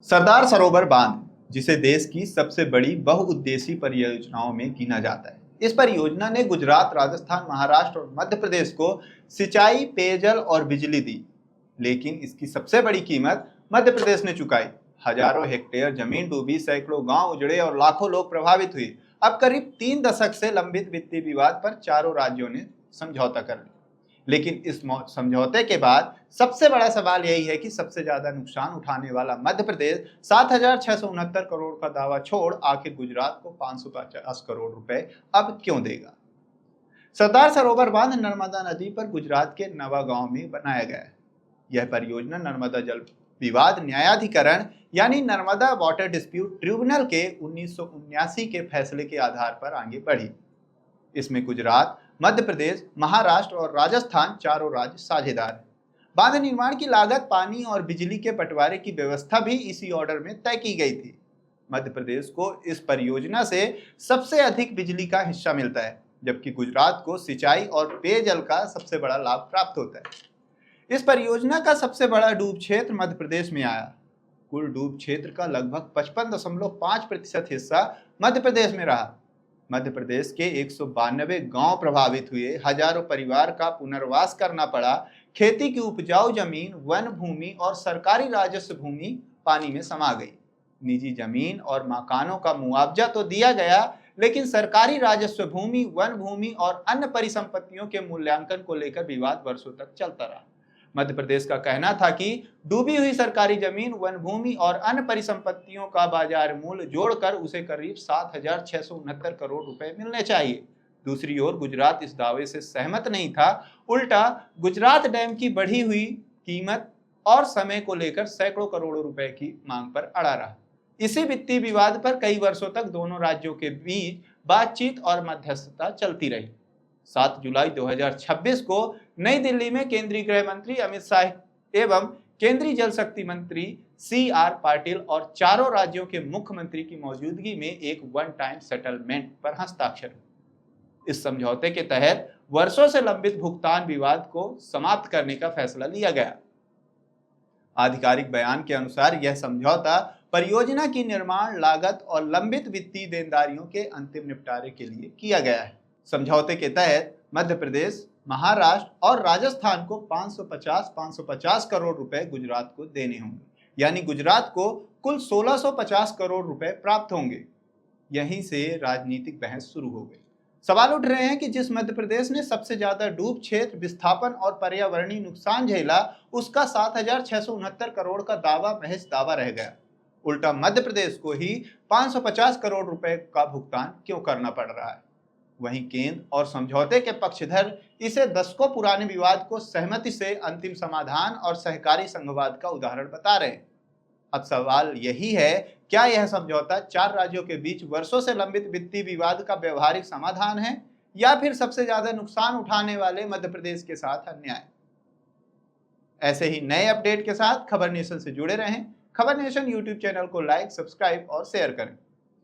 सरदार सरोवर बांध, जिसे देश की सबसे बड़ी बहुउद्देशीय परियोजनाओं में गिना जाता है, इस परियोजना ने गुजरात, राजस्थान, महाराष्ट्र और मध्य प्रदेश को सिंचाई, पेयजल और बिजली दी। लेकिन इसकी सबसे बड़ी कीमत मध्य प्रदेश ने चुकाई। हजारों हेक्टेयर जमीन डूबी, सैकड़ों गांव उजड़े और लाखों लोग प्रभावित हुए। अब करीब 3 दशक से लंबित वित्तीय विवाद पर चारों राज्यों ने समझौता कर लिया। लेकिन इस समझौते के बाद सबसे बड़ा सवाल यही है कि सबसे ज्यादा नुकसान उठाने वाला मध्य प्रदेश 7,669 करोड़ का दावा छोड़ आखिर गुजरात को 550 करोड़ रुपए अब क्यों देगा। सरदार सरोवर बांध नर्मदा नदी पर गुजरात के नवागांव में बनाया गया है। यह परियोजना नर्मदा जल विवाद न्यायाधिकरण यानी नर्मदा वाटर डिस्प्यूट ट्रिब्यूनल के 1979 के फैसले के आधार पर आगे बढ़ी। इसमें गुजरात, मध्य प्रदेश, महाराष्ट्र और राजस्थान चारों राज्य साझेदार हैं। बांध निर्माण की लागत, पानी और बिजली के बंटवारे की व्यवस्था भी इसी ऑर्डर में तय की गई थी। मध्य प्रदेश को इस परियोजना से सबसे अधिक बिजली का हिस्सा मिलता है, जबकि गुजरात को सिंचाई और पेयजल का सबसे बड़ा लाभ प्राप्त होता है। इस परियोजना का सबसे बड़ा डूब क्षेत्र मध्य प्रदेश में आया। कुल डूब क्षेत्र का लगभग 55.5% हिस्सा मध्य प्रदेश में रहा। मध्य प्रदेश के 192 गांव प्रभावित हुए, हजारों परिवार का पुनर्वास करना पड़ा। खेती की उपजाऊ जमीन, वन भूमि और सरकारी राजस्व भूमि पानी में समा गई। निजी जमीन और मकानों का मुआवजा तो दिया गया, लेकिन सरकारी राजस्व भूमि, वन भूमि और अन्य परिसंपत्तियों के मूल्यांकन को लेकर विवाद वर्षों तक चलता रहा। मध्य प्रदेश का कहना था कि डूबी हुई सरकारी जमीन, वन भूमि और अन्य परिसंपत्तियों का बाजार मूल्य जोड़कर उसे करीब 7,669 करोड़ रुपए मिलने चाहिए। दूसरी ओर गुजरात इस दावे से सहमत नहीं था। उल्टा गुजरात डैम की बढ़ी हुई कीमत और समय को लेकर सैकड़ों करोड़ों रुपए की मांग पर अड़ा रहा। इसी वित्तीय विवाद पर कई वर्षों तक दोनों राज्यों के बीच बातचीत और मध्यस्थता चलती रही। 7 जुलाई 2026 को नई दिल्ली में केंद्रीय गृह मंत्री अमित शाह एवं केंद्रीय जल शक्ति मंत्री CR पाटिल और चारों राज्यों के मुख्यमंत्री की मौजूदगी में एक वन टाइम सेटलमेंट पर हस्ताक्षर हुए। इस समझौते के तहत वर्षों से लंबित भुगतान विवाद को समाप्त करने का फैसला लिया गया। आधिकारिक बयान के अनुसार यह समझौता परियोजना की निर्माण लागत और लंबित वित्तीय देनदारियों के अंतिम निपटारे के लिए किया गया है। समझौते के तहत मध्य प्रदेश, महाराष्ट्र और राजस्थान को 550 करोड़ रुपए गुजरात को देने होंगे, यानी गुजरात को कुल 1650 करोड़ रुपए प्राप्त होंगे। यहीं से राजनीतिक बहस शुरू हो गई। सवाल उठ रहे हैं कि जिस मध्य प्रदेश ने सबसे ज्यादा डूब क्षेत्र, विस्थापन और पर्यावरणीय नुकसान झेला, उसका 7,669 करोड़ का दावा महज दावा रह गया। उल्टा मध्य प्रदेश को ही 550 करोड़ रुपए का भुगतान क्यों करना पड़ रहा है। वहीं केंद्र और समझौते के पक्षधर इसे दशकों पुराने विवाद को सहमति से अंतिम समाधान और सहकारी संघवाद का उदाहरण बता रहे हैं। अब सवाल यही है, क्या यह समझौता 4 राज्यों के बीच वर्षों से लंबित वित्तीय विवाद का व्यवहारिक समाधान है, या फिर सबसे ज्यादा नुकसान उठाने वाले मध्य प्रदेश के साथ अन्याय। ऐसे ही नए अपडेट के साथ खबर नेशन से जुड़े रहें। खबर नेशन यूट्यूब चैनल को लाइक, सब्सक्राइब और शेयर करें।